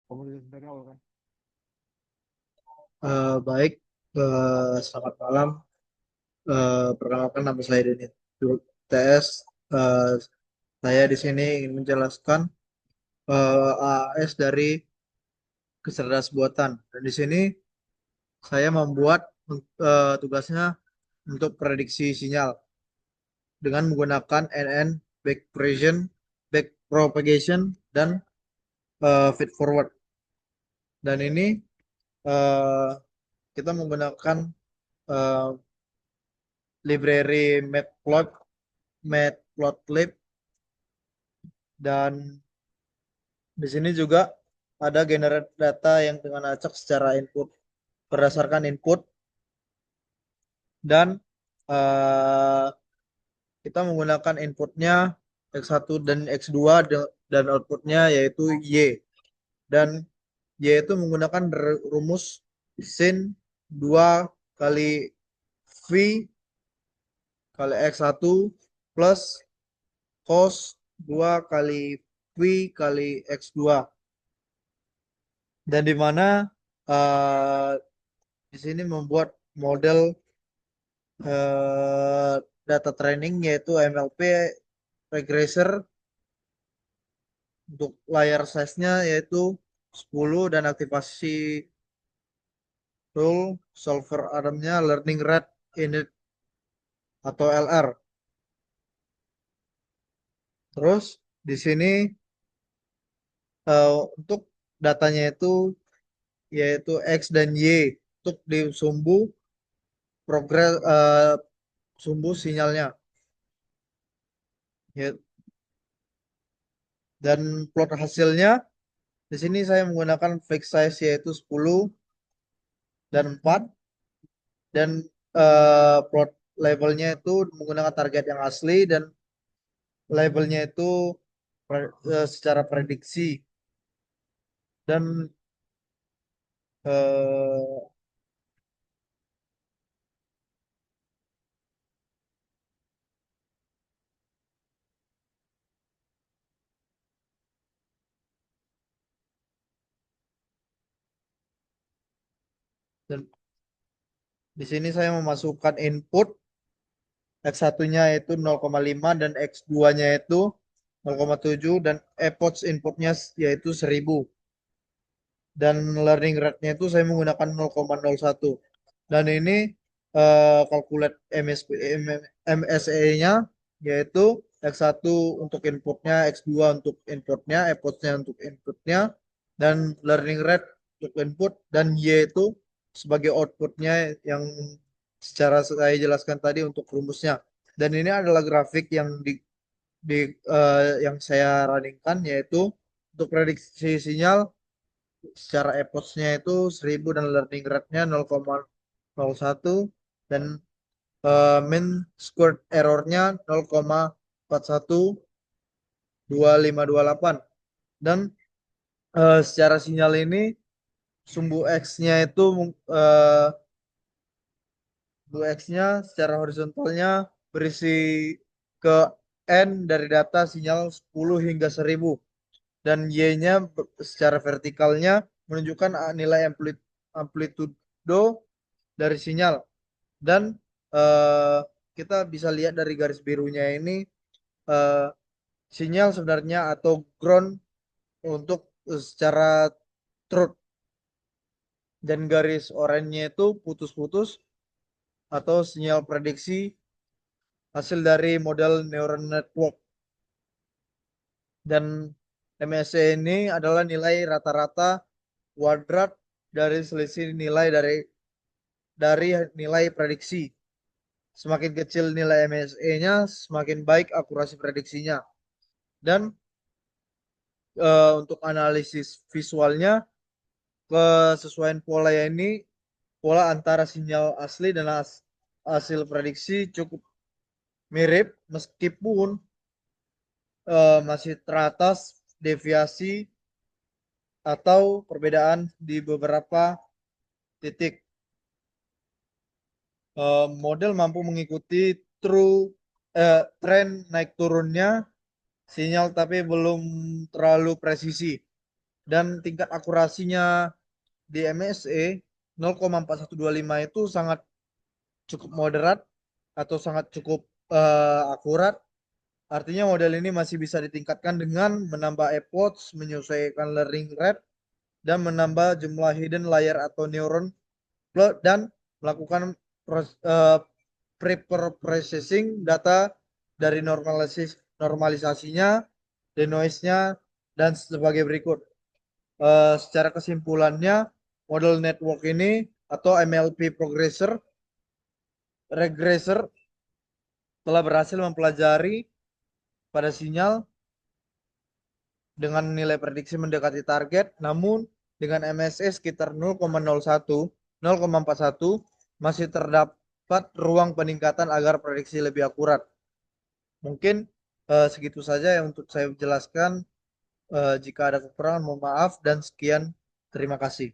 Komunikasi dari awal kan. Baik, selamat malam. Perkenalkan nama saya Denny TS. Eh, saya di sini ingin menjelaskan AAS dari kecerdasan buatan. Dan di sini saya membuat tugasnya untuk prediksi sinyal dengan menggunakan NN, back propagation, dan feed forward. Dan ini eh, kita menggunakan eh, library Matplotlib, dan di sini juga ada generate data yang dengan acak secara input berdasarkan input, dan eh, kita menggunakan inputnya X1 dan X2 dan outputnya yaitu Y, dan Y itu menggunakan rumus sin 2 kali V kali X1 plus cos 2 kali V kali X2, dan di mana eh, di sini membuat model eh, data training yaitu MLP regressor untuk layar size-nya yaitu 10, dan aktivasi rule solver Adam-nya learning rate init atau LR. Terus di sini untuk datanya itu yaitu X dan Y untuk di progres sumbu sinyalnya, ya. Dan plot hasilnya di sini saya menggunakan fixed size yaitu 10 dan 4, dan plot labelnya itu menggunakan target yang asli, dan labelnya itu secara prediksi, dan eh, dan di sini saya memasukkan input X1-nya itu 0,5 dan X2-nya itu 0,7, dan epoch inputnya yaitu 1000, dan learning rate-nya itu saya menggunakan 0,01, dan ini calculate MSE-nya yaitu X1 untuk inputnya, X2 untuk inputnya, epoch-nya untuk inputnya, dan learning rate untuk input, dan Y itu sebagai outputnya yang secara saya jelaskan tadi untuk rumusnya. Dan ini adalah grafik yang yang saya runningkan, yaitu untuk prediksi sinyal secara epochnya itu 1000 dan learning rate-nya 0,01, dan mean squared error-nya 0,412528, dan secara sinyal ini sumbu X-nya itu eh, sumbu X-nya secara horizontalnya berisi ke N dari data sinyal 10 hingga 1000, dan Y-nya secara vertikalnya menunjukkan nilai amplitudo dari sinyal, dan eh, kita bisa lihat dari garis birunya ini eh, sinyal sebenarnya atau ground untuk secara truth, dan garis oranye itu putus-putus atau sinyal prediksi hasil dari model neural network, dan MSE ini adalah nilai rata-rata kuadrat dari selisih nilai dari nilai prediksi. Semakin kecil nilai MSE-nya, semakin baik akurasi prediksinya. Dan untuk analisis visualnya, kesesuaian pola ini, pola antara sinyal asli dan hasil prediksi cukup mirip, meskipun masih teratas deviasi atau perbedaan di beberapa titik. Model mampu mengikuti tren naik turunnya sinyal, tapi belum terlalu presisi. dan tingkat akurasinya di MSE 0,4125 itu sangat cukup moderat atau sangat cukup akurat. Artinya model ini masih bisa ditingkatkan dengan menambah epoch, menyesuaikan learning rate, dan menambah jumlah hidden layer atau neuron dan melakukan pre-processing data dari normalisasinya, denoise-nya, dan sebagai berikut. Secara kesimpulannya, model network ini atau MLP regressor telah berhasil mempelajari pada sinyal dengan nilai prediksi mendekati target, namun dengan MSE sekitar 0,01, masih terdapat ruang peningkatan agar prediksi lebih akurat. Mungkin segitu saja yang untuk saya jelaskan. Jika ada kekurangan, mohon maaf dan sekian. Terima kasih.